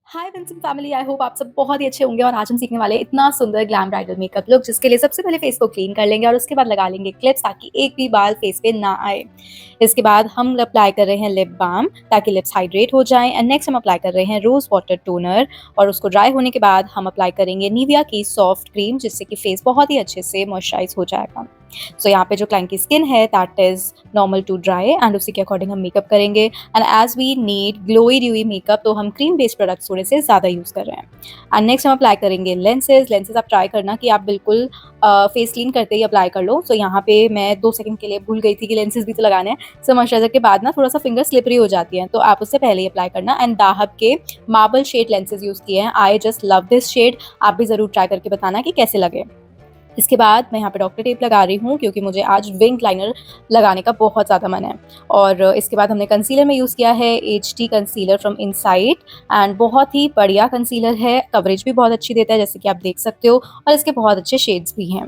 Hi Vinson family, I hope आप सब बहुत ही अच्छे होंगे। और आज हम सीखने वाले हैं इतना सुंदर ग्लैम ब्राइडल मेकअप लुक, जिसके लिए सबसे पहले फेस को क्लीन कर लेंगे और उसके बाद लगा लेंगे क्लिप्स ताकि एक भी बाल फेस पे ना आए। इसके बाद हम अप्लाई कर रहे हैं लिप बाम ताकि लिप्स हाइड्रेट हो जाएं। एंड नेक्स्ट हम अप्लाई कर रहे हैं रोज वाटर टोनर और उसको ड्राई होने के बाद हम अप्लाई करेंगे निविया की सॉफ्ट क्रीम, जिससे कि फेस बहुत ही अच्छे से मॉइस्चराइज हो जाएगा। सो यहाँ पे जो क्लाइंट की स्किन है that is normal to dry and उसी के अकॉर्डिंग हम मेकअप करेंगे। And as we need glowy dewy makeup, तो हम क्रीम बेस्ड प्रोडक्ट्स थोड़े से ज़्यादा यूज़ कर रहे हैं। एंड नेक्स्ट हम अप्लाई करेंगे लेंसेज आप ट्राई करना कि आप बिल्कुल फेस क्लीन करते ही अप्लाई कर लो। सो यहाँ पे मैं 2 सेकंड के लिए भूल गई थी कि लेंसेज भी तो लगाने हैं। सो मॉइस्चराइजर के बाद ना थोड़ा सा फिंगर स्लिपरी हो जाती है, तो आप उससे पहले ही अप्लाई करना। एंड दाहब के मार्बल शेड लेंसेज यूज़ किए हैं। I just love this shade, आप भी ज़रूर ट्राई करके बताना कि कैसे लगे। इसके बाद मैं यहाँ पे डॉक्टर टेप लगा रही हूँ क्योंकि मुझे आज विंग लाइनर लगाने का बहुत ज़्यादा मन है। और इसके बाद हमने कंसीलर में यूज़ किया है HD concealer from inside and बहुत ही बढ़िया कंसीलर है, कवरेज भी बहुत अच्छी देता है जैसे कि आप देख सकते हो, और इसके बहुत अच्छे शेड्स भी हैं।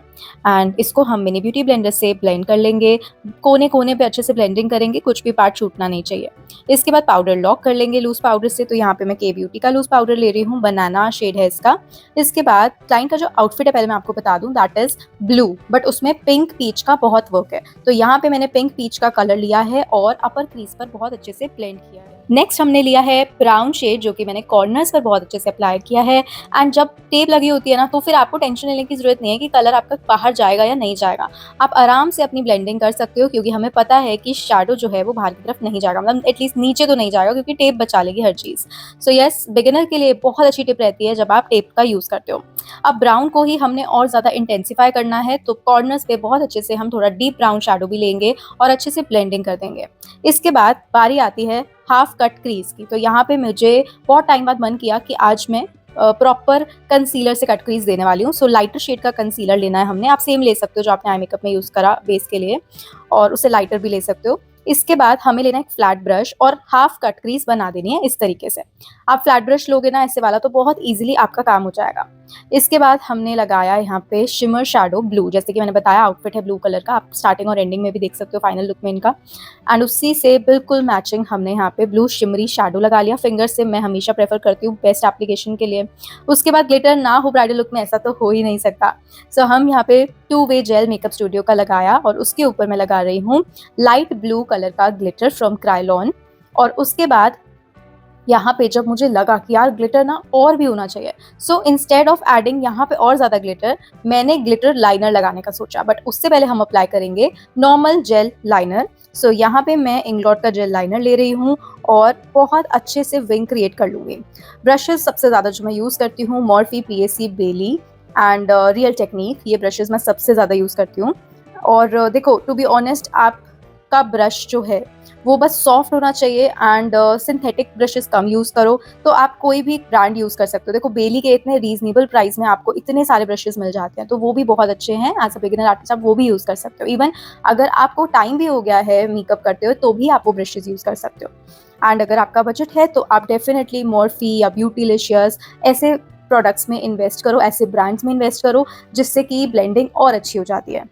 एंड इसको हम मिनी ब्यूटी ब्लेंडर से ब्लेंड कर लेंगे, कोने कोने पे अच्छे से ब्लेंडिंग करेंगे, कुछ भी पार्ट छूटना नहीं चाहिए। इसके बाद पाउडर लॉक कर लेंगे लूज पाउडर से, तो यहाँ पे मैं के ब्यूटी का लूज पाउडर ले रही हूँ, बनाना शेड है इसका। इसके बाद क्लाइंट का जो आउटफिट है पहले मैं आपको बता दूं, दैट इज ब्लू, बट उसमें पिंक पीच का बहुत वर्क है, तो यहाँ पे मैंने पिंक पीच का कलर लिया है और अपर क्रीज पर बहुत अच्छे से ब्लेंड किया है। नेक्स्ट हमने लिया है ब्राउन शेड, जो कि मैंने कॉर्नर्स पर बहुत अच्छे से अप्लाई किया है। एंड जब टेप लगी होती है ना, तो फिर आपको टेंशन लेने की जरूरत नहीं है कि कलर आपका बाहर जाएगा या नहीं जाएगा। आप आराम से अपनी ब्लेंडिंग कर सकते हो, क्योंकि हमें पता है कि शैडो जो है वो बाहर की तरफ नहीं जाएगा, मतलब एटलीस्ट नीचे तो नहीं जाएगा, क्योंकि टेप बचा लेगी हर चीज़। सो यस, बिगिनर के लिए बहुत अच्छी टिप रहती है जब आप टेप का यूज़ करते हो। अब ब्राउन को ही हमने और ज़्यादा इंटेंसिफाई करना है, तो कॉर्नर्स पे बहुत अच्छे से हम थोड़ा डीप ब्राउन शैडो भी लेंगे और अच्छे से ब्लेंडिंग कर देंगे। इसके बाद बारी आती है हाफ कट क्रीज की, तो यहाँ पे मुझे बहुत टाइम बाद मन किया कि आज मैं प्रॉपर कंसीलर से कट क्रीज देने वाली हूँ। सो लाइटर शेड का कंसीलर लेना है हमने, आप सेम ले सकते हो जो आपने आई मेकअप में यूज़ करा बेस के लिए, और उससे लाइटर भी ले सकते हो। इसके बाद हमें लेना है एक फ्लैट ब्रश और हाफ कट क्रीज बना देनी है इस तरीके से। आप फ्लैट ब्रश लोगे ना ऐसे वाला, तो बहुत ईजिली आपका काम हो जाएगा। इसके बाद हमने लगाया यहाँ पे शिमर शैडो ब्लू, जैसे कि मैंने बताया आउटफिट है ब्लू कलर का, आप स्टार्टिंग और एंडिंग में भी देख सकते हो फाइनल लुक में इनका। एंड उसी से बिल्कुल मैचिंग हमने यहाँ पे ब्लू शिमरी शैडो लगा लिया। फिंगर से मैं हमेशा प्रेफर करती हूँ बेस्ट एप्लीकेशन के लिए। उसके बाद ग्लिटर ना हो ब्राइडल लुक में, ऐसा तो हो ही नहीं सकता। सो हम यहाँ पे 2 वे जेल मेकअप स्टूडियो का लगाया और उसके ऊपर मैं लगा रही हूँ लाइट ब्लू कलर का ग्लिटर फ्रॉम क्राइलॉन। और उसके बाद यहाँ पे जब मुझे लगा कि यार ग्लिटर ना और भी होना चाहिए, सो इंस्टेड ऑफ एडिंग यहाँ पे और ज़्यादा ग्लिटर, मैंने ग्लिटर लाइनर लगाने का सोचा। बट उससे पहले हम अप्लाई करेंगे नॉर्मल जेल लाइनर। सो यहाँ पे मैं इंग्लॉट का जेल लाइनर ले रही हूँ और बहुत अच्छे से विंग क्रिएट कर लूँगी। ब्रशेज सबसे ज़्यादा जो मैं यूज़ करती हूँ, Morphe, PAC, Bailey and real technique, ये ब्रशेज मैं सबसे ज़्यादा यूज़ करती हूँ। और देखो, टू बी ऑनेस्ट, आपका ब्रश जो है वो बस सॉफ्ट होना चाहिए एंड सिंथेटिक ब्रशेस कम यूज़ करो। तो आप कोई भी ब्रांड यूज़ कर सकते हो। देखो, बेली के इतने रीजनेबल प्राइस में आपको इतने सारे ब्रशेस मिल जाते हैं, तो वो भी बहुत अच्छे हैं। एज अ बिगिनर आर्टिस्ट आप वो भी यूज़ कर सकते हो। इवन अगर आपको टाइम भी हो गया है मेकअप करते हो, तो भी आप वो ब्रशेस यूज़ कर सकते हो। एंड अगर आपका बजट है तो आप डेफिनेटली मॉर्फी या ब्यूटीलिशियस ऐसे प्रोडक्ट्स में इन्वेस्ट करो, ऐसे ब्रांड्स में इन्वेस्ट करो, जिससे कि ब्लेंडिंग और अच्छी हो जाती है।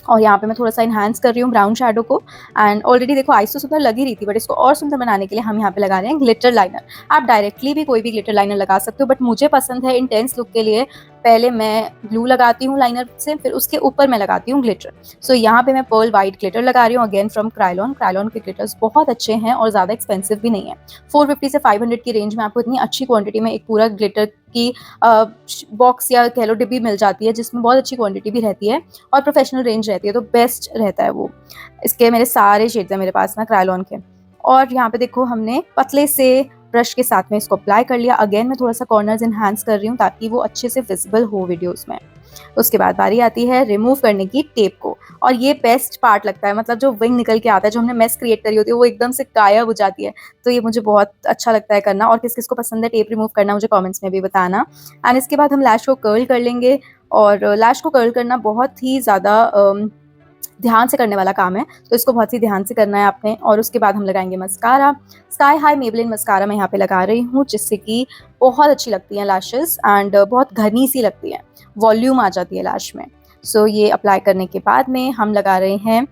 और यहाँ पे मैं थोड़ा सा इन्हांस कर रही हूँ ब्राउन शैडो को। एंड ऑलरेडी देखो आईज तो सुंदर लग ही रही थी, बट इसको और सुंदर बनाने के लिए हम यहाँ पे लगा रहे हैं ग्लिटर लाइनर। आप डायरेक्टली भी कोई भी ग्लिटर लाइनर लगा सकते हो, बट मुझे पसंद है इंटेंस लुक के लिए पहले मैं ब्लू लगाती हूँ लाइनर से, फिर उसके ऊपर मैं लगाती हूँ ग्लिटर। सो यहाँ पे मैं पर्ल वाइट ग्लिटर लगा रही हूँ, अगेन फ्रॉम क्राइलॉन। क्राइलॉन के ग्लिटर्स बहुत अच्छे हैं और ज़्यादा एक्सपेंसिव भी नहीं है। 450 से 500 की रेंज में आपको इतनी अच्छी क्वांटिटी में एक पूरा ग्लिटर की बॉक्स या कह लो डिब्बी मिल जाती है, जिसमें बहुत अच्छी क्वांटिटी भी रहती है और प्रोफेशनल रेंज रहती है, तो बेस्ट रहता है वो। इसके मेरे सारे शेड्स हैं मेरे पास ना क्राइलॉन के। और यहाँ पे देखो हमने पतले से ब्रश के साथ में इसको अप्लाई कर लिया। अगेन मैं थोड़ा सा कॉर्नर्स इन्हांस कर रही हूँ ताकि वो अच्छे से विजिबल हो वीडियोस में। उसके बाद बारी आती है रिमूव करने की टेप को, और ये बेस्ट पार्ट लगता है, मतलब जो विंग निकल के आता है, जो हमने मेस क्रिएट करी होती है, वो एकदम से गायब हो जाती है। तो ये मुझे बहुत अच्छा लगता है करना। और किस किस को पसंद है टेप रिमूव करना, मुझे कमेंट्स में भी बताना। एंड इसके बाद हम लैश को कर्ल कर लेंगे, और लैश को कर्ल करना बहुत ही ज़्यादा ध्यान से करने वाला काम है, तो इसको बहुत ही ध्यान से करना है आपने। और उसके बाद हम लगाएंगे mascara. Sky high Maybelline mascara मैं यहाँ पे लगा रही हूँ, जिससे कि बहुत अच्छी लगती हैं लैशेस एंड बहुत घनी सी लगती है, वॉल्यूम आ जाती है लैश में। सो ये अप्लाई करने के बाद में हम लगा रहे हैं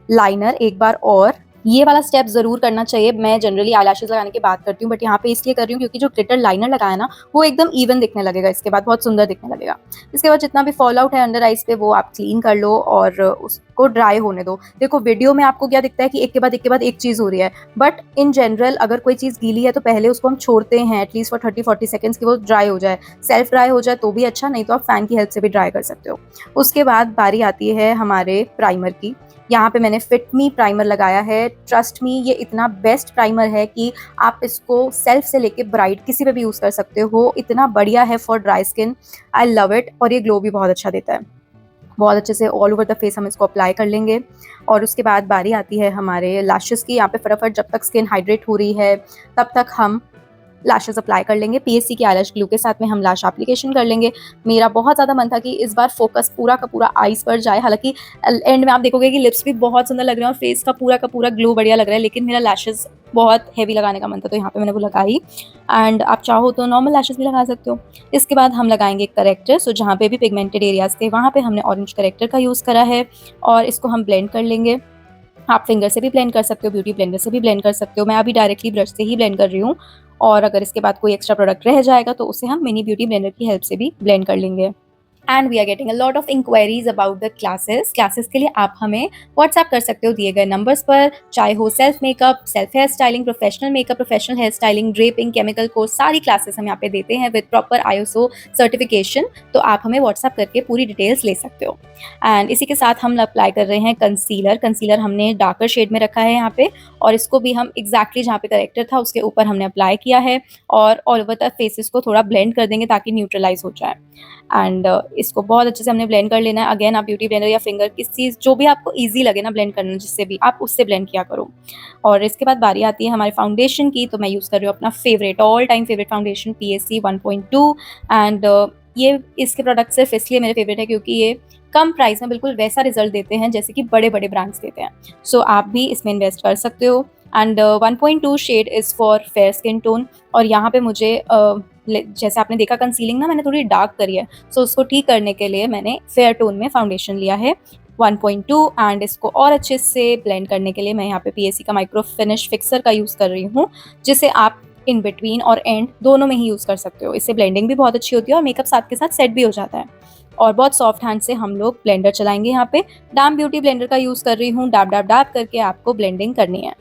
लाइनर एक बार और। ये वाला स्टेप ज़रूर करना चाहिए। मैं जनरली आईलैशेज़ लगाने की बात करती हूँ, बट यहाँ पे इसलिए कर रही हूँ क्योंकि जो ग्लिटर लाइनर लगाया ना, वो एकदम इवन दिखने लगेगा इसके बाद, बहुत सुंदर दिखने लगेगा। इसके बाद जितना भी फॉल आउट है अंडर आइज़ पे, वो आप क्लीन कर लो और उसको ड्राई होने दो। देखो वीडियो में आपको क्या दिखता है कि एक के बाद एक चीज़ हो रही है, बट इन जनरल अगर कोई चीज़ गीली है तो पहले उसको हम छोड़ते हैं एटलीस्ट फॉर 30-40 सेकंड्स कि वो ड्राई हो जाए। सेल्फ ड्राई हो जाए तो भी अच्छा, नहीं तो आप फ़ैन की हेल्प से भी ड्राई कर सकते हो। उसके बाद बारी आती है हमारे प्राइमर की। यहाँ पे मैंने फिट मी प्राइमर लगाया है। ट्रस्ट मी, ये इतना बेस्ट प्राइमर है कि आप इसको सेल्फ से लेके ब्राइट किसी पे भी यूज़ कर सकते हो। इतना बढ़िया है for dry skin, I love it, और ये ग्लो भी बहुत अच्छा देता है। बहुत अच्छे से ऑल ओवर द फेस हम इसको अप्लाई कर लेंगे। और उसके बाद बारी आती है हमारे लैशेज़ की। यहाँ पे फटाफट जब तक स्किन हाइड्रेट हो रही है तब तक हम लैशेज़ अप्लाई कर लेंगे। पीएससी की आईलैश ग्लू के साथ में हम लैश एप्लीकेशन कर लेंगे। मेरा बहुत ज़्यादा मन था कि इस बार फोकस पूरा का पूरा आईज़ पर जाए, हालाँकि एंड में आप देखोगे कि लिप्स भी बहुत सुंदर लग रहे हैं और फेस का पूरा ग्लो बढ़िया लग रहा है, लेकिन मेरा लैशेज़ बहुत हेवी लगाने का मन था, तो यहाँ पे मैंने वो लगाई। एंड आप चाहो तो नॉर्मल लैशेज़ भी लगा सकते हो। इसके बाद हम लगाएँगे करेक्टर। सो जहाँ पे भी पिगमेंटेड एरियाज़ थे वहाँ पे हमने ऑरेंज करेक्टर का यूज़ करा है और इसको हम ब्लेंड कर लेंगे। आप फिंगर से भी ब्लेंड कर सकते हो, ब्यूटी ब्लेंडर से भी ब्लेंड कर सकते हो। मैं अभी डायरेक्टली ब्रश से ही ब्लेंड कर रही हूँ, और अगर इसके बाद कोई एक्स्ट्रा प्रोडक्ट रह जाएगा तो उसे हम मिनी ब्यूटी ब्लेंडर की हेल्प से भी ब्लेंड कर लेंगे। And we are getting a lot of inquiries about the classes के लिए आप हमें व्हाट्सएप कर सकते हो दिए गए नंबर्स पर, चाहे हो self makeup, self hair styling, professional makeup, professional hair styling, draping, chemical course, सारी क्लासेस हम यहाँ पे देते हैं विद प्रॉपर आईएसओ सर्टिफिकेशन। तो आप हमें व्हाट्सएप करके पूरी डिटेल्स ले सकते हो। एंड इसी के साथ हम अप्लाई कर रहे हैं कंसीलर हमने डार्कर शेड में रखा है यहाँ पे, और इसको भी हम एग्जैक्टली जहाँ पे करेक्टर था उसके ऊपर हमने अप्लाई किया है, और ऑल ओवर द फेसेस को थोड़ा ब्लेंड कर देंगे ताकि न्यूट्रलाइज हो जाए। एंड इसको बहुत अच्छे से हमने ब्लेंड कर लेना है। अगेन आप ब्यूटी ब्लेंडर या फिंगर, किस चीज़ जो भी आपको ईजी लगे ना ब्लेंड करना, जिससे भी आप उससे ब्लेंड किया करो। और इसके बाद बारी आती है हमारे फाउंडेशन की। तो मैं यूज़ कर रही हूँ अपना favourite, all time favourite foundation PSC 1.2। And ये इसके प्रोडक्ट सिर्फ इसलिए मेरे फेवरेट है क्योंकि ये कम प्राइस में बिल्कुल वैसा रिजल्ट देते हैं जैसे कि बड़े बड़े ब्रांड्स देते हैं। सो आप भी इसमें इन्वेस्ट कर सकते हो। And 1.2 shade is for fair skin tone. और यहाँ पे मुझे जैसे आपने देखा कंसीलिंग ना मैंने थोड़ी डार्क करी है, सो उसको ठीक करने के लिए मैंने फेयर टोन में फाउंडेशन लिया है 1.2। एंड इसको और अच्छे से ब्लेंड करने के लिए मैं यहाँ पे पीएससी का माइक्रो फिनिश फिक्सर का यूज़ कर रही हूँ, जिसे आप इन बिटवीन और एंड दोनों में ही यूज़ कर सकते हो। इससे ब्लेंडिंग भी बहुत अच्छी होती है और मेकअप साथ के साथ सेट भी हो जाता है। और बहुत सॉफ्ट हैंड से हम लोग ब्लेंडर चलाएंगे। यहाँ पे डैम ब्यूटी ब्लेंडर का यूज़ कर रही हूँ। डैब डैब डैब करके आपको ब्लेंडिंग करनी है।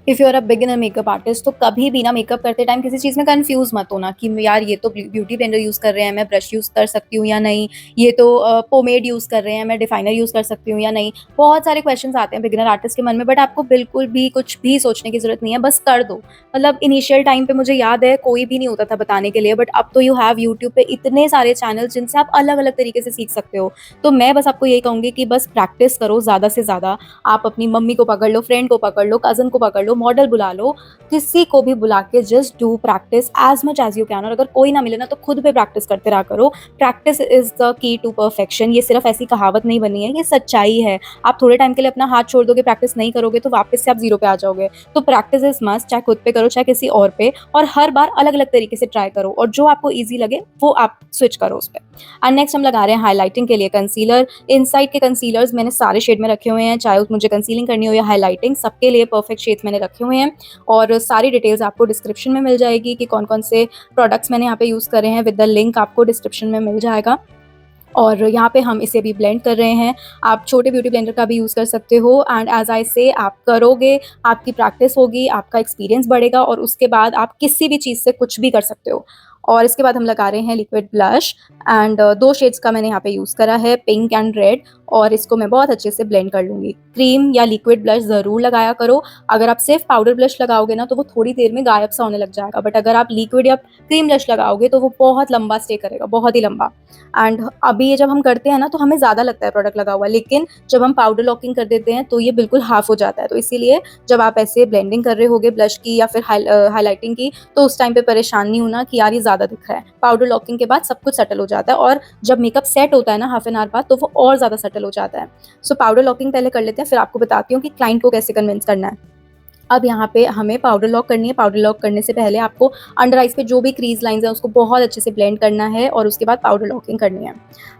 If you are a beginner makeup artist, तो कभी भी ना मेकअप करते टाइम किसी चीज़ में कंफ्यूज मत होना कि यार ये तो ब्यूटी ब्लेंडर यूज़ कर रहे हैं, मैं ब्रश यूज़ कर सकती हूँ या नहीं, ये तो पोमेड यूज़ कर रहे हैं, मैं डिफाइनर यूज़ कर सकती हूँ या नहीं। बहुत सारे क्वेश्चंस आते हैं बिगिनर आर्टिस्ट के मन में, बट आपको बिल्कुल भी कुछ भी सोचने की ज़रूरत नहीं है, बस कर दो। मतलब इनिशियल टाइम पे मुझे याद है कोई भी नहीं होता था बताने के लिए, बट अब तो यू हैव यूट्यूब पे इतने सारे चैनल जिनसे आप अलग अलग तरीके से सीख सकते हो। तो मैं बस आपको यही कहूँगी कि बस प्रैक्टिस करो ज़्यादा से ज़्यादा। आप अपनी मम्मी को पकड़ लो, फ्रेंड को पकड़ लो, कज़न को पकड़ लो, मॉडल बुला लो, किसी को भी बुला के just do practice as much as you can. और अगर कोई ना मिले ना तो खुद पे प्रैक्टिस करते रहा करो। Practice is the key to perfection. ये सिर्फ ऐसी कहावत नहीं बनी है, ये सच्चाई है। आप थोड़े टाइम के लिए अपना हाथ छोड़ दोगे, प्रैक्टिस नहीं करोगे तो वापस से आप जीरो पे आ जाओगे। तो प्रैक्टिस इज मस्ट, चाहे खुद पे करो चाहे किसी और पे, और हर बार अलग अलग तरीके से ट्राई करो, और जो आपको ईजी लगे वो आप स्विच करो उस पर। एंड नेक्स्ट हम लगा रहे हैं हाईलाइटिंग के लिए कंसीलर। इनसाइड के कंसीलर्स मैंने सारे शेड में रखे हुए हैं, चाहे मुझे कंसीलिंग करनी हो या हाईलाइटिंग, सबके लिए परफेक्ट शेड्स मैंने रखे हुए हैं। और सारी डिटेल्स आपको डिस्क्रिप्शन में मिल जाएगी कि कौन कौन से प्रोडक्ट्स मैंने यहाँ पे यूज़ करे हैं, विद द लिंक आपको डिस्क्रिप्शन में मिल जाएगा। और यहाँ पे हम इसे भी ब्लेंड कर रहे हैं। आप छोटे ब्यूटी ब्लेंडर का भी यूज़ कर सकते हो। एंड एज आई से, आप करोगे, आपकी प्रैक्टिस होगी, आपका एक्सपीरियंस बढ़ेगा, और उसके बाद आप किसी भी चीज़ से कुछ भी कर सकते हो। और इसके बाद हम लगा रहे हैं लिक्विड ब्लश। एंड 2 शेड्स का मैंने यहाँ पे यूज़ करा है, पिंक एंड रेड, और इसको मैं बहुत अच्छे से ब्लेंड कर लूँगी। क्रीम या लिक्विड ब्लश ज़रूर लगाया करो। अगर आप सिर्फ पाउडर ब्लश लगाओगे ना तो वो थोड़ी देर में गायब सा होने लग जाएगा, बट अगर आप लिक्विड या क्रीम ब्लश लगाओगे तो वो बहुत लंबा स्टे करेगा, बहुत ही लंबा। एंड अभी ये जब हम करते हैं ना तो हमें ज़्यादा लगता है प्रोडक्ट लगा हुआ, लेकिन जब हम पाउडर लॉकिंग कर देते हैं तो ये बिल्कुल हाफ हो जाता है। तो इसीलिए जब आप ऐसे ब्लेंडिंग कर रहे होगे ब्लश की या फिर हाईलाइटिंग की, तो उस टाइम पे परेशान नहीं होना कि यार ये ज़्यादा दिख रहा है। पाउडर लॉकिंग के बाद सब कुछ सेटल हो जाता है, और जब मेकअप सेट होता है ना हाफ एन आवर बाद, तो वो और ज़्यादा सेटल हो जाता है। सो पाउडर लॉकिंग पहले कर लेते हैं, फिर आपको बताती हूँ कि क्लाइंट को कैसे कन्विंस करना है। अब यहाँ पे हमें पाउडर लॉक करनी है। पाउडर लॉक करने से पहले आपको अंडर आइज़ पे जो भी क्रीज लाइंस हैं उसको बहुत अच्छे से ब्लेंड करना है, और उसके बाद पाउडर लॉकिंग करनी है।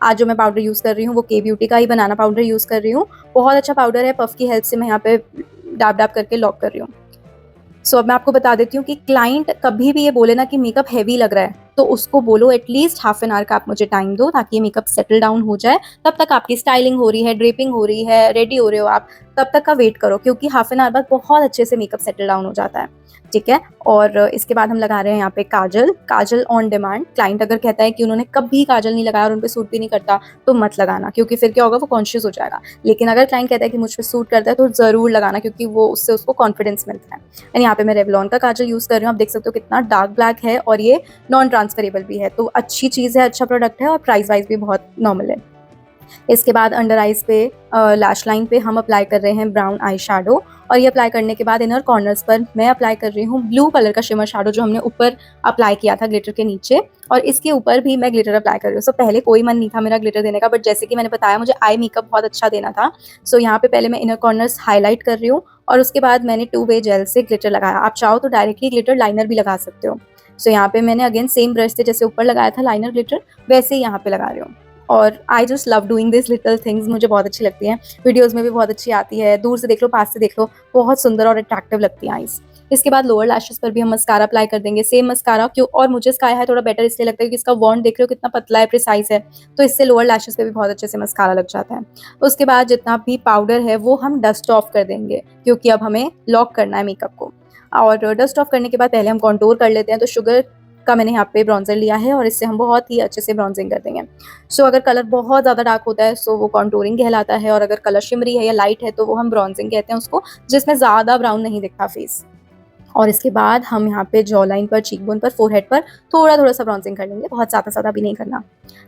आज जो मैं पाउडर यूज़ कर रही हूँ वो के ब्यूटी का ही बनाना पाउडर यूज़ कर रही हूँ। बहुत अच्छा पाउडर है, पफ की हेल्प से मैं यहाँ पे डैब डैब करके लॉक कर रही हूँ। सो अब मैं आपको बता देती हूँ कि क्लाइंट कभी भी ये बोले ना कि मेकअप हेवी लग रहा है, तो उसको बोलो एटलीस्ट हाफ एन आवर का आप मुझे टाइम दो ताकि ये मेकअप सेटल डाउन हो जाए। तब तक आपकी स्टाइलिंग हो रही है, ड्रेपिंग हो रही है, रेडी हो रहे हो आप, तब तक का वेट करो, क्योंकि हाफ एन आवर बाद बहुत अच्छे से मेकअप सेटल डाउन हो जाता है। ठीक है? और इसके बाद हम लगा रहे हैं यहाँ पे काजल। काजल ऑन डिमांड। क्लाइंट अगर कहता है कि उन्होंने कभी काजल नहीं लगाया और उन पे सूट भी नहीं करता, तो मत लगाना, क्योंकि फिर क्या होगा, वो कॉन्शियस हो जाएगा। लेकिन अगर क्लाइंट कहता है कि मुझ पे सूट करता है, तो ज़रूर लगाना, क्योंकि वो उससे उसको कॉन्फिडेंस मिलता है। एंड यहाँ पे मैं रेवलॉन का काजल यूज़ कर रही हूँ। आप देख सकते हो कितना डार्क ब्लैक है और ये नॉन ट्रांसफरेबल भी है, तो अच्छी चीज़ है, अच्छा प्रोडक्ट है और प्राइस वाइज भी बहुत नॉर्मल है। इसके बाद अंडर आइज़ पे लैश लाइन पे हम अप्लाई कर रहे हैं ब्राउन आई शेडो, और ये अप्लाई करने के बाद इनर कॉर्नर्स पर मैं अप्लाई कर रही हूँ ब्लू कलर का शिमर शेडो, जो हमने ऊपर अप्लाई किया था ग्लिटर के नीचे, और इसके ऊपर भी मैं ग्लिटर अप्लाई कर रही हूँ। सो पहले कोई मन नहीं था मेरा ग्लिटर देने का, बट जैसे कि मैंने बताया मुझे आई मेकअप बहुत अच्छा देना था। सो यहाँ पे पहले मैं इनर कॉर्नर्स हाईलाइट कर रही हूँ और उसके बाद मैंने 2 वे जेल से ग्लिटर लगाया। आप चाहो तो डायरेक्टली ग्लिटर लाइनर भी लगा सकते हो। सो यहाँ पे मैंने अगेन सेम ब्रश से जैसे ऊपर लगाया था लाइनर ग्लिटर, वैसे ही यहाँ पे लगा रही हूँ। और आई just love doing this little things, मुझे बहुत अच्छी लगती हैं। वीडियोज़ में भी बहुत अच्छी आती है, दूर से देख लो, पास से देख लो, बहुत सुंदर और अट्रैक्टिव लगती है आईज़। इसके बाद लोअर लैशेज़ पर भी हम मस्कारा अप्लाई कर देंगे, सेम मस्कारा क्यों, और मुझे स्काई हाई थोड़ा बेटर इसलिए लगता है क्योंकि इसका वॉन्ड देख रहे हो कितना पतला है, प्रिसाइज़ है, तो इससे लोअर लैशेज़ पे भी बहुत अच्छे से मस्कारा लग जाता है। उसके बाद जितना भी पाउडर है वो हम डस्ट ऑफ कर देंगे, क्योंकि अब हमें लॉक करना है मेकअप को। और डस्ट ऑफ करने के बाद पहले हम कॉन्टूर कर लेते हैं, तो शुगर का मैंने यहाँ पे ब्रॉन्ज़र लिया है और इससे हम बहुत ही अच्छे से ब्रॉन्जिंग कर देंगे। सो अगर कलर बहुत ज़्यादा डार्क होता है सो वो कॉन्टूरिंग कहलाता है, और अगर कलर शिमरी है या लाइट है तो वो हम ब्रॉन्जिंग कहते हैं उसको, जिसमें ज़्यादा ब्राउन नहीं दिखता फेस। और इसके बाद हम यहाँ पे जॉ लाइन पर, चीक बोन पर, फोरहेड पर थोड़ा-थोड़ा सा ब्रॉन्जिंग कर लेंगे, बहुत ज़्यादा भी नहीं करना।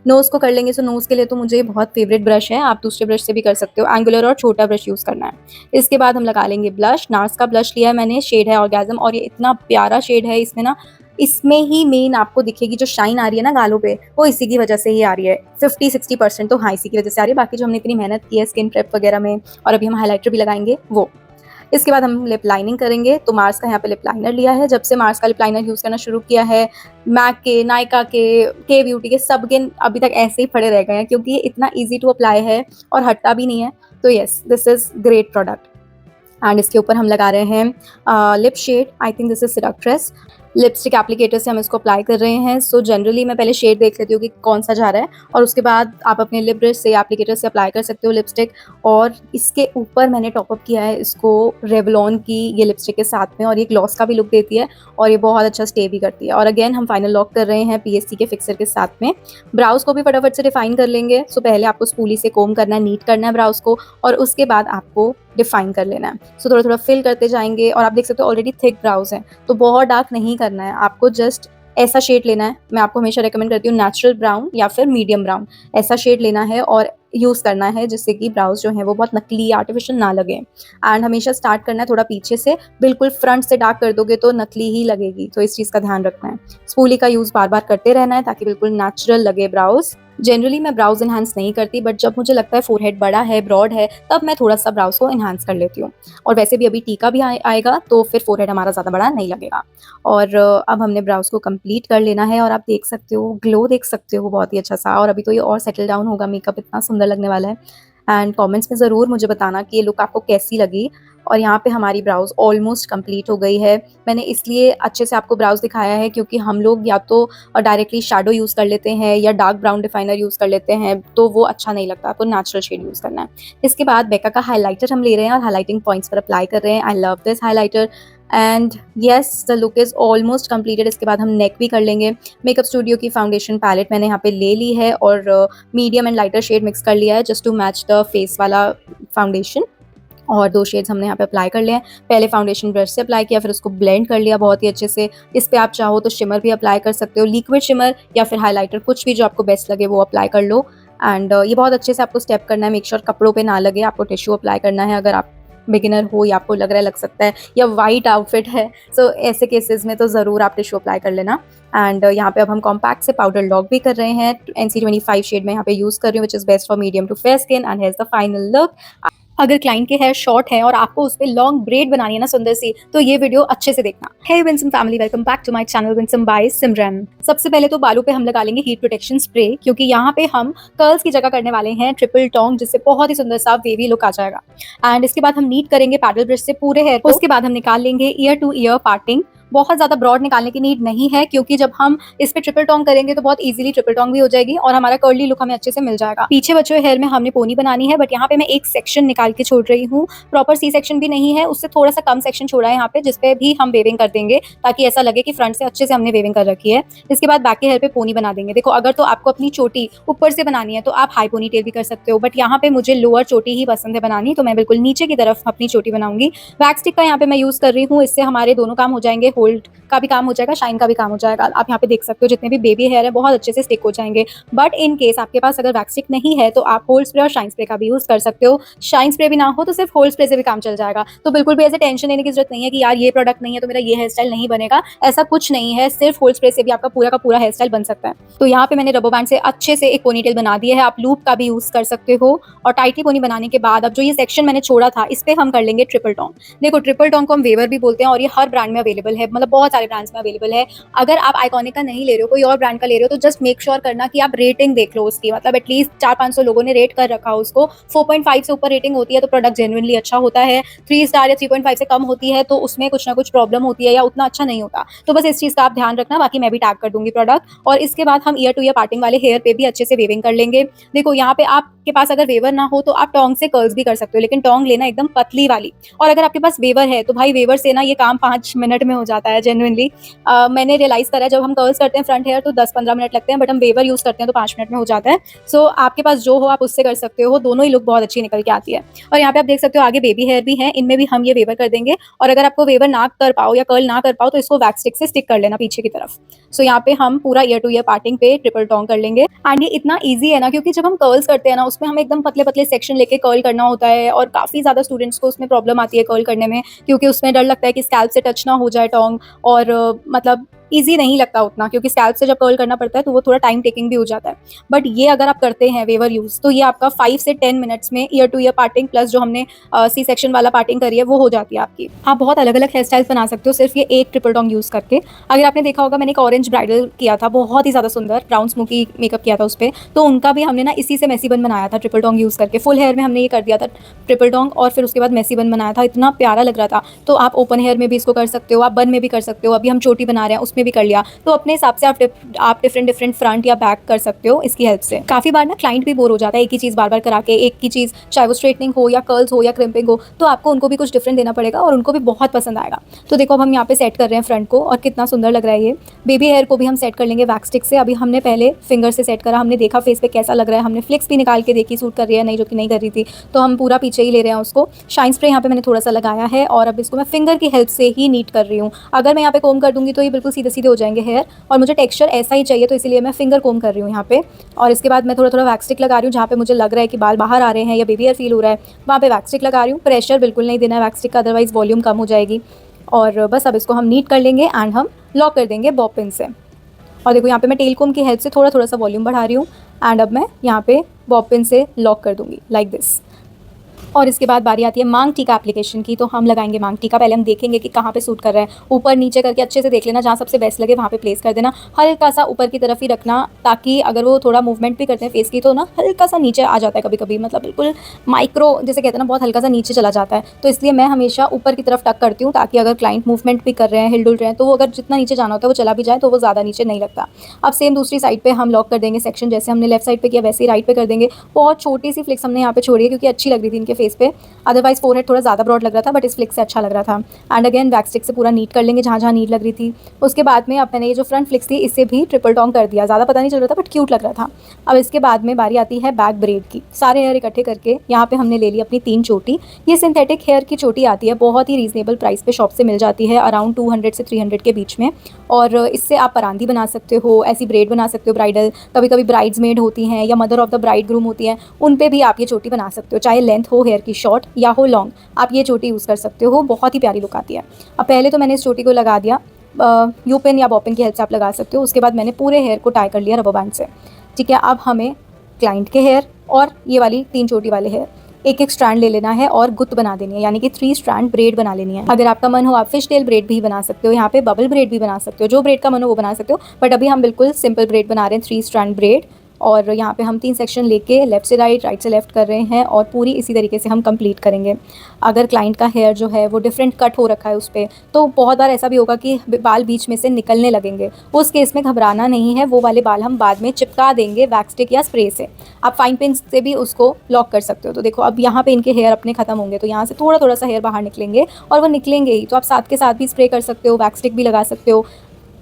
नोज़ को कर लेंगे, सो नोज़ के लिए तो मुझे बहुत फेवरेट ब्रश है, आप दूसरे ब्रश से भी कर सकते हो, एंगुलर और छोटा ब्रश यूज़ करना है। इसके बाद हम लगा लेंगे ब्लश। नार्स का ब्लश लिया है मैंने, शेड है ऑर्गेज़म, और ये इतना प्यारा शेड है, इसमें ना, इसमें ही मेन आपको दिखेगी जो शाइन आ रही है ना गालों पे, वो इसी की वजह से ही आ रही है। 50-60% तो हाँ, इसी की वजह से आ रही है, बाकी जो हमने इतनी मेहनत की है स्किन प्रेप वगैरह में और अभी हम हाइलाइटर भी लगाएँगे वो। इसके बाद हम लिप लाइनिंग करेंगे, तो मार्स का यहाँ पे लिप लाइनर लिया है। जब से मार्स का लिप लाइनर यूज़ करना शुरू किया है, मैक के, नायका के ब्यूटी के, सबके अभी तक ऐसे ही पड़े रह गए हैं, क्योंकि ये इतना ईज़ी टू अप्लाई है और हटता भी नहीं है। तो yes, this is great product. And इसके ऊपर हम लगा रहे हैं lip shade, I think this is seductress. Lipstick applicator से हम इसको अप्लाई कर रहे हैं। सो जनरली मैं पहले शेड देख लेती हूँ कि कौन सा जा रहा है, और उसके बाद आप अपने लिप ब्रश से, एप्लीकेटर से अप्लाई कर सकते हो लिपस्टिक। और इसके ऊपर मैंने टॉपअप किया है इसको रेवलॉन की ये लिपस्टिक के साथ में, और ये ग्लॉस का भी लुक देती है और ये बहुत अच्छा स्टे भी करती है। और अगेन हम फाइनल लॉक कर रहे हैं पीएससी के फिक्सर के साथ में। ब्राउज को भी फटाफट से डिफाइन कर लेंगे। सो पहले आपको स्पूली से कोम करना है, नीट करना है ब्राउज को, और उसके बाद आपको डिफाइन कर लेना है। सो थोड़ा-थोड़ा फिल करते जाएँगे, और आप देख सकते हो ऑलरेडी थिक ब्राउज़ हैं, तो बहुत डार्क नहीं करना है, आपको जस्ट ऐसा शेड लेना है। मैं आपको हमेशा रिकमेंड करती हूँ नेचुरल ब्राउन या फिर मीडियम ब्राउन, ऐसा शेड लेना है और यूज़ करना है, जिससे कि ब्राउज़ जो हैं वो बहुत नकली, आर्टिफिशियल ना लगे। एंड हमेशा स्टार्ट करना है थोड़ा पीछे से, बिल्कुल फ्रंट से डार्क कर दोगे तो नकली ही लगेगी, तो इस चीज़ का ध्यान रखना है। स्पूली का यूज़ बार-बार करते रहना है ताकि बिल्कुल नेचुरल लगे ब्राउज़। जनरली मैं ब्राउज़ एनहांस नहीं करती, बट जब मुझे लगता है फोरहेड बड़ा है, ब्रॉड है, तब मैं थोड़ा-सा ब्राउज़ को एनहांस कर लेती हूँ। और वैसे भी अभी टीका भी आएगा, तो फिर फोरहेड हमारा ज़्यादा बड़ा नहीं लगेगा। और अब हमने ब्राउज़ को कंप्लीट कर लेना है, और आप देख सकते हो, ग्लो देख सकते हो बहुत ही अच्छा-सा, और अभी तो ये और सेटल डाउन होगा, मेकअप इतना सुंदर लगने वाला है। एंड कमेंट्स में ज़रूर मुझे बताना कि ये लुक आपको कैसी लगी। और यहाँ पे हमारी ब्राउज़ ऑलमोस्ट कंप्लीट हो गई है। मैंने इसलिए अच्छे से आपको ब्राउज़ दिखाया है क्योंकि हम लोग या तो डायरेक्टली शैडो यूज़ कर लेते हैं या डार्क ब्राउन डिफाइनर यूज़ कर लेते हैं, तो वो अच्छा नहीं लगता, तो नेचुरल शेड यूज़ करना है। इसके बाद बेका का हाइलाइटर हम ले रहे हैं और हाइलाइटिंग पॉइंट्स पर अप्लाई कर रहे हैं। I love this highlighter and yes, the look is almost completed. इसके बाद हम नेक भी कर लेंगे। मेकअप स्टूडियो की फाउंडेशन पैलेट मैंने यहाँ पे ले ली है और medium and lighter shade mix कर लिया है just to match the face वाला फाउंडेशन, और 2 शेड्स हमने यहाँ पे अप्लाई कर लिए हैं। पहले फाउंडेशन ब्रश से अप्लाई किया, फिर उसको ब्लेंड कर लिया बहुत ही अच्छे से। इस पे आप चाहो तो शिमर भी अप्लाई कर सकते हो, लिक्विड शिमर या फिर हाइलाइटर, कुछ भी जो आपको बेस्ट लगे वो अप्लाई कर लो। एंड ये बहुत अच्छे से आपको स्टेप करना है, मेक श्योर कपड़ों पे ना लगे, आपको टिश्यू अप्लाई करना है अगर आप बिगिनर हो या आपको लग रहा है लग सकता है, या वाइट आउटफिट है, सो ऐसे केसेस में तो ज़रूर आप टिश्यू अप्लाई कर लेना। एंड यहाँ पे अब हम कॉम्पैक्ट से पाउडर लॉक भी कर रहे हैं। NC 25 शेड में यहाँ पे यूज़ कर रही हूँ, which is best for medium to fair skin, and hair is the final look. अगर क्लाइंट के हेयर शॉर्ट है और आपको उस पे लॉन्ग ब्रेड बनानी है ना सुंदर सी, तो ये वीडियो अच्छे से देखना। Hey Winsome family, welcome back to my channel Winsome by Simran. सबसे पहले तो बालों पे हम लगा लेंगे हीट प्रोटेक्शन स्प्रे, क्योंकि यहाँ पे हम कर्ल्स की जगह करने वाले हैं ट्रिपल टोंग, जिससे बहुत ही सुंदर सा वेवी लुक आ जाएगा। एंड इसके बाद हम नीट करेंगे पैडल ब्रश से पूरे हेयर को। उसके बाद हम निकाल लेंगे ईयर टू ईयर पार्टिंग। बहुत ज़्यादा ब्रॉड निकालने की नीड नहीं है, क्योंकि जब हम इस पे ट्रिपल टोंग करेंगे तो बहुत इजीली ट्रिपल टोंग भी हो जाएगी और हमारा कर्ली लुक हमें अच्छे से मिल जाएगा। पीछे बचे हुए हेयर में हमने पोनी बनानी है, बट यहाँ पे मैं एक सेक्शन निकाल के छोड़ रही हूँ। प्रॉपर सी सेक्शन भी नहीं है, उससे थोड़ा सा कम सेक्शन छोड़ा है यहाँ पे, जिसपे भी हम वेविंग कर देंगे ताकि ऐसा लगे कि फ्रंट से अच्छे से हमने वेविंग कर रखी है। इसके बाद बैक के हेयर पे पोनी बना देंगे। देखो, अगर तो आपको अपनी चोटी ऊपर से बनानी है तो आप हाई पोनी टेल भी कर सकते हो, बट यहाँ पे मुझे लोअर चोटी ही पसंद है बनानी, तो मैं बिल्कुल नीचे की तरफ अपनी चोटी बनाऊंगी। वैक्स स्टिक का यहाँ पे मैं यूज कर रही हूँ, इससे हमारे दोनों काम हो जाएंगे, होल्ड का भी काम हो जाएगा, शाइन का भी काम हो जाएगा। आप यहाँ पे देख सकते हो जितने भी बेबी हेयर है बहुत अच्छे से स्टिक हो जाएंगे। बट इन केस आपके पास अगर वैक्स स्टिक नहीं है तो आप होल्ड स्प्रे और शाइन स्प्रे का भी यूज कर सकते हो। शाइन स्प्रे भी ना हो तो सिर्फ होल्ड स्प्रे से भी काम चल जाएगा। तो बिल्कुल भी ऐसे टेंशन लेने की जरूरत नहीं है कि यार ये प्रोडक्ट नहीं है तो मेरा ये हेयर स्टाइल नहीं बनेगा, ऐसा कुछ नहीं है। सिर्फ होल्ड स्प्रे से भी आपका पूरा का पूरा हेयर स्टाइल बन सकता है। तो यहाँ पे मैंने रबर बैंड से अच्छे से एक पोनीटेल बना दिया है। आप लूप का भी यूज कर सकते हो। और टाइटली पोनी बनाने के बाद अब जो ये सेक्शन मैंने छोड़ा था, इस पे हम कर लेंगे ट्रिपल टोंग। देखो, ट्रिपल टोंग को हम वेवर भी बोलते हैं और ये हर ब्रांड में अवेलेबल है, मतलब बहुत सारे ब्रांड्स में अवेलेबल है। अगर आप आइकॉनिक का नहीं ले रहे हो, कोई और ब्रांड का ले रहे हो, तो जस्ट मेक श्योर करना कि आप रेटिंग देख लो उसकी, मतलब एटलीस्ट 400-500 लोगों ने रेट कर रखा हो उसको। 4.5 से ऊपर रेटिंग होती है तो प्रोडक्ट जेन्युइनली अच्छा होता है। 3 स्टार या 3.5 से कम होती है तो उसमें कुछ ना कुछ प्रॉब्लम होती है या उतना अच्छा नहीं होता। तो बस इस चीज़ का आप ध्यान रखना, बाकी मैं भी टैग कर दूंगी प्रोडक्ट। और इसके बाद हम ईयर टू ईयर पार्टिंग वाले हेयर पे भी अच्छे से वेविंग कर लेंगे। देखो, यहाँ पे आपके पास अगर वेवर ना हो तो आप टोंग से कर्ल्स भी कर सकते हो, लेकिन टोंग लेना एकदम पतली वाली। और अगर आपके पास वेवर है तो भाई वेवर से ना ये काम 5 मिनट में हो जाता है जेन्युइनली। मैंने रियलाइज करा है, जब हम कर्ल्स करते हैं फ्रंट हेयर तो 10-15 मिनट लगते हैं, बट हम वेवर यूज करते हैं तो 5 मिनट में हो जाता है। सो आपके पास जो हो आप उससे कर सकते हो, दोनों ही लुक बहुत अच्छी निकल के आती है। और यहाँ पे आप देख सकते हो आगे बेबी हेयर भी है, इनमें भी हम ये वेवर कर देंगे। और अगर आपको वेवर ना कर पाओ या कर्ल ना कर पाओ तो इसको वैक्स स्टिक से स्टिक कर लेना पीछे की तरफ। सो यहाँ पे हम पूरा ईयर टू ईयर पार्टिंग पे ट्रिपल टोंग कर लेंगे। एंड ये इतना ईजी है ना, क्योंकि जब हम कर्ल्स करते हैं ना उसमें हमें एकदम पतले पतले सेक्शन लेके कर्ल करना होता है, और काफी ज्यादा स्टूडेंट्स को उसमें प्रॉब्लम आती है कर्ल करने में, क्योंकि उसमें डर लगता है कि स्कैल्प से टच ना हो जाए टोंग। और मतलब ईजी नहीं लगता उतना, क्योंकि स्कैल्प से जब कर्ल करना पड़ता है तो वो थोड़ा टाइम टेकिंग भी हो जाता है। बट ये अगर आप करते हैं वेवर यूज तो ये आपका 5 से 10 मिनट्स में ear to ear parting plus जो हमने सी सेक्शन वाला पार्टिंग करी है वो हो जाती है आपकी। आप बहुत अलग अलग हेयर स्टाइल्स बना सकते हो सिर्फ ये एक ट्रिपल टोंग यूज करके। अगर आपने देखा होगा, मैंने एक ऑरेंज ब्राइडल किया था, बहुत ही ज्यादा सुंदर ब्राउन स्मोकी मेकअप किया था उस पर, तो उनका भी हमने ना इसी से मेसी बन बनाया था ट्रिपल टोंग यूज करके। फुल हेयर में हमने ये कर दिया था ट्रिपल टोंग और फिर उसके बाद मेसी बन बनाया था, इतना प्यारा लग रहा था। तो आप ओपन हेयर में भी इसको कर सकते हो, आप बन में भी कर सकते हो। अभी हम चोटी बना रहे हैं उसमें भी कर लिया, तो अपने हिसाब से आप डिफरेंट फ्रंट या बैक कर सकते हो इसकी हेल्प से। काफी बार ना क्लाइंट भी बोर हो जाता है एक ही चीज बार बार करा के, एक ही चीज, चाहे वो स्ट्रेटनिंग हो या कर्ल्स हो या क्रिम्पिंग हो, तो आपको उनको भी कुछ डिफरेंट देना पड़ेगा और उनको भी बहुत पसंद आएगा। तो देखो, अब हम यहाँ पे सेट कर रहे हैं फ्रंट को और कितना सुंदर लग रहा है ये। बेबी हेयर को भी हम सेट कर लेंगे वैक्स स्टिक से। अभी हमने पहले फिंगर से सेट करा, हमने देखा फेस पे कैसा लग रहा है, हमने फ्लिक्स भी निकाल के देखी सूट कर रही है नहीं, जो कि नहीं कर रही थी, तो हम पूरा पीछे ही ले रहे हैं उसको। शाइन स्प्रे यहाँ पे मैंने थोड़ा सा लगाया है और अब इसको मैं फिंगर की हेल्प से ही नीट कर रही हूँ। अगर मैं यहाँ पे कोम कर दूंगी तो ये बिल्कुल सीधे सीधे हो जाएंगे हेयर, और मुझे टेक्सचर ऐसा ही चाहिए, तो इसीलिए मैं फिंगर कोम कर रही हूँ यहाँ पे। और इसके बाद मैं थोड़ा थोड़ा वैक्स स्टिक लगा रही हूँ, जहाँ पे मुझे लग रहा है कि बाल बाहर आ रहे हैं या बेबी हेयर फील हो रहा है, वहाँ पे वैक्स स्टिक लगा रही हूँ। प्रेशर बिल्कुल नहीं देना है वैक्स स्टिक का, अदरवाइज वॉल्यूम कम हो जाएगी। और बस अब इसको हम नीट कर लेंगे एंड हम लॉक कर देंगे बॉब पिन से। और देखो, यहाँ पे मैं टेल कोम की हेल्प से थोड़ा थोड़ा सा वॉल्यूम बढ़ा रही हूँ एंड अब मैं यहाँ पे बॉब पिन से लॉक कर दूंगी लाइक दिस। और इसके बाद बारी आती है मांग टीका एप्लीकेशन की। तो हम लगाएंगे मांग टीका। पहले हम देखेंगे कि कहाँ पे सूट कर रहा है, ऊपर नीचे करके अच्छे से देख लेना, जहाँ सबसे बेस्ट लगे वहाँ पे प्लेस कर देना। हल्का सा ऊपर की तरफ ही रखना, ताकि अगर वो थोड़ा मूवमेंट भी करते हैं फेस की तो ना हल्का सा नीचे आ जाता है कभी कभी, मतलब बिल्कुल माइक्रो जैसे कहते हैं ना, बहुत हल्का सा नीचे चला जाता है। तो इसलिए मैं हमेशा ऊपर की तरफ टक करती हूँ, ताकि अगर क्लाइंट मूवमेंट भी कर रहे हैं, हिलडुल रहे हैं, तो वो अगर जितना नीचे जाना होता है वो चला भी जाए तो वो ज़्यादा नीचे नहीं लगता। अब सेम दूसरी साइड पर हम लॉक कर देंगे सेक्शन, जैसे हमने लेफ्ट साइड पर किया वैसे ही राइट पर कर देंगे। बहुत छोटी सी फ्लिक्स हमने यहाँ पे छोड़ी है क्योंकि अच्छी लग रही थी इनके फेस पे, अदरवाइज फोरहेड थोड़ा ज़्यादा ब्रॉड लग रहा था, बट इस फ्लिक से अच्छा लग रहा था। एंड अगेन वैक्स स्टिक से पूरा नीट कर लेंगे जहाँ जहाँ नीट लग रही थी। उसके बाद में अब मैंने ये जो फ्रंट फ्लिक्स थी इससे भी ट्रिपल टोंग कर दिया, ज़्यादा पता नहीं चल रहा था बट क्यूट लग रहा था। अब इसके बाद में बारी आती है बैक ब्रेड की। सारे हेयर इकट्ठे करके यहाँ पे हमने ले ली अपनी 3 चोटी। ये सिंथेटिक हेयर की चोटी आती है, बहुत ही रीजनेबल प्राइस पे शॉप से मिल जाती है, अराउंड 200 से 300 के बीच में। और इससे आप परांदी बना सकते हो, ऐसी ब्रेड बना सकते हो ब्राइडल, कभी कभी ब्राइड्स मेड होती हैं या mother of the bride groom होती हैं, उन पे भी आप ये चोटी बना सकते हो, चाहे लेंथ हो हेयर की शॉर्ट या हो लॉन्ग, आप ये चोटी यूज़ कर सकते हो। बहुत ही प्यारी लुक आती है। अब पहले तो मैंने इस चोटी को लगा दिया, यू पिन या बॉपिन की हेल्प से आप लगा सकते हो। उसके बाद मैंने पूरे हेयर को टाई कर लिया रबर बैंड से। ठीक है, अब हमें क्लाइंट के हेयर और ये वाली 3 चोटी वाले हेयर एक-एक स्ट्रैंड ले लेना है और गुत्त बना देनी है, यानी कि 3 स्ट्रैंड ब्रेड बना लेनी है। अगर आपका मन हो आप फिश टेल ब्रेड भी बना सकते हो, यहाँ पे बबल ब्रेड भी बना सकते हो, जो ब्रेड का मन हो वो बना सकते हो। बट अभी हम बिल्कुल सिंपल ब्रेड बना रहे हैं, 3 स्ट्रैंड ब्रेड। और यहाँ पे हम 3 सेक्शन लेके लेफ़्ट से राइट से लेफ़्ट कर रहे हैं और पूरी इसी तरीके से हम कंप्लीट करेंगे। अगर क्लाइंट का हेयर जो है वो डिफरेंट कट हो रखा है उस पे, तो बहुत बार ऐसा भी होगा कि बाल बीच में से निकलने लगेंगे। उस केस में घबराना नहीं है, वो वाले बाल हम बाद में चिपका देंगे वैक्स स्टिक या स्प्रे से। आप फाइन पिन से भी उसको लॉक कर सकते हो। तो देखो अब यहाँ पे इनके हेयर अपने ख़त्म होंगे, तो यहाँ से थोड़ा-थोड़ा सा हेयर बाहर निकलेंगे और वो निकलेंगे ही, तो आप साथ के साथ भी स्प्रे कर सकते हो, वैक्स स्टिक भी लगा सकते हो।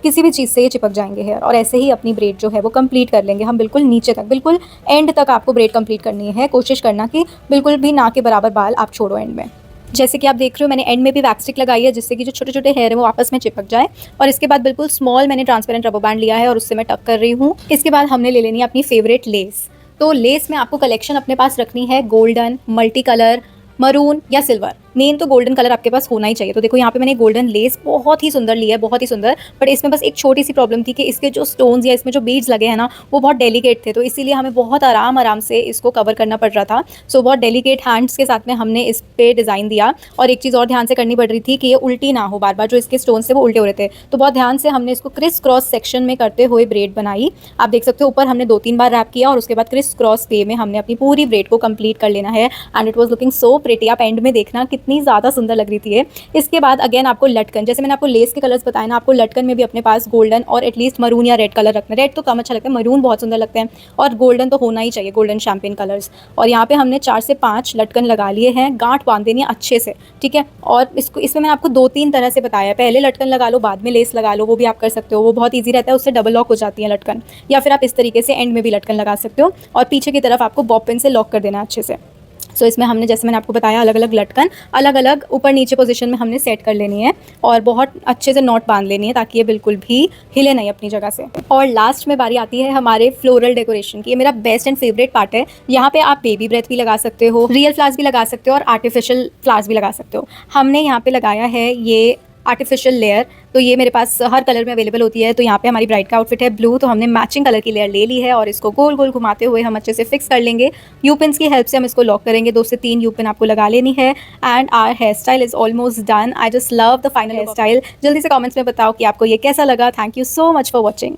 किसी भी चीज़ से ये चिपक जाएंगे हेयर और ऐसे ही अपनी ब्रेड जो है वो कंप्लीट कर लेंगे हम बिल्कुल नीचे तक, बिल्कुल एंड तक आपको ब्रेड कंप्लीट करनी है। कोशिश करना कि बिल्कुल भी ना के बराबर बाल आप छोड़ो एंड में। जैसे कि आप देख रहे हो मैंने एंड में भी वैक्स स्टिक लगाई है, जिससे कि जो छोटे-छोटे हेयर है वो आपस में चिपक जाए। और इसके बाद बिल्कुल स्मॉल मैंने ट्रांसपेरेंट रबर बैंड लिया है और उससे मैं टक कर रही हूँ। इसके बाद हमने ले लेनी है अपनी फेवरेट लेस। तो लेस में आपको कलेक्शन अपने पास रखनी है गोल्डन, मल्टी कलर, मरून या सिल्वर। मेन तो गोल्डन कलर आपके पास होना ही चाहिए। तो देखो यहाँ पे मैंने गोल्डन लेस बहुत ही सुंदर ली है, बहुत ही सुंदर। बट इसमें बस एक छोटी सी प्रॉब्लम थी कि इसके जो स्टोन्स या इसमें जो बीड्स लगे हैं ना वो बहुत डेलिकेट थे, तो इसीलिए हमें बहुत आराम से इसको कवर करना पड़ रहा था। सो बहुत डेलिकेट हैंड्स के साथ में हमने इस पे डिज़ाइन दिया। और एक चीज़ और ध्यान से करनी पड़ रही थी कि ये उल्टी ना हो, बार बार जो इसके स्टोन्स थे वो उल्टे हो रहे थे, तो बहुत ध्यान से हमने इसको क्रिस क्रॉस सेक्शन में करते हुए ब्रेड बनाई। आप देख सकते हो ऊपर हमने 2-3 बार रैप किया और उसके बाद क्रिस क्रॉस वे में हमने अपनी पूरी ब्रेड को कंप्लीट कर लेना है। And it was looking so pretty. आप एंड में देखना कितनी ज़्यादा सुंदर लग रही थी ये। इसके बाद अगेन आपको लटकन, जैसे मैंने आपको लेस के कलर्स बताए ना, आपको लटकन में भी अपने पास गोल्डन और एटलीस्ट मरून या रेड कलर रखना है। रेड तो कम अच्छा लगता है, मरून बहुत सुंदर लगते हैं और गोल्डन तो होना ही चाहिए, गोल्डन शैम्पेन कलर्स। और यहाँ पे हमने 4 से 5 लटकन लगा लिए हैं, गांठ बांध देनी है अच्छे से, ठीक है। और इसमें मैंने आपको 2-3 तरह से बताया है, पहले लटकन लगा लो बाद में लेस लगा लो, वो भी आप कर सकते हो, वो बहुत ईजी रहता है, उससे डबल लॉक हो जाती है लटकन। या फिर आप इस तरीके से एंड में भी लटकन लगा सकते हो और पीछे की तरफ आपको बॉब पिन से लॉक कर देना अच्छे से। सो इसमें हमने, जैसे मैंने आपको बताया, अलग अलग लटकन अलग अलग ऊपर नीचे पोजीशन में हमने सेट कर लेनी है और बहुत अच्छे से नॉट बांध लेनी है ताकि ये बिल्कुल भी हिले नहीं अपनी जगह से। और लास्ट में बारी आती है हमारे फ्लोरल डेकोरेशन की। ये मेरा बेस्ट एंड फेवरेट पार्ट है। यहाँ पे आप बेबी ब्रेथ भी लगा सकते हो, रियल फ्लावर्स भी लगा सकते हो और आर्टिफिशियल फ्लावर्स भी लगा सकते हो। हमने यहाँ पे लगाया है ये आर्टिफिशियल लेयर, तो ये मेरे पास हर कलर में अवेलेबल होती है। तो यहाँ पे हमारी ब्राइड का आउटफिट है ब्लू, तो हमने मैचिंग कलर की लेयर ले ली है और इसको गोल गोल घुमाते हुए हम अच्छे से फिक्स कर लेंगे। यू पिन्स की हेल्प से हम इसको लॉक करेंगे। 2 से 3 यू पिन आपको लगा लेनी है। And our hair style is almost done. I just love the final hair style. जल्दी से कॉमेंट्स में बताओ कि आपको ये कैसा लगा। Thank you so much for watching.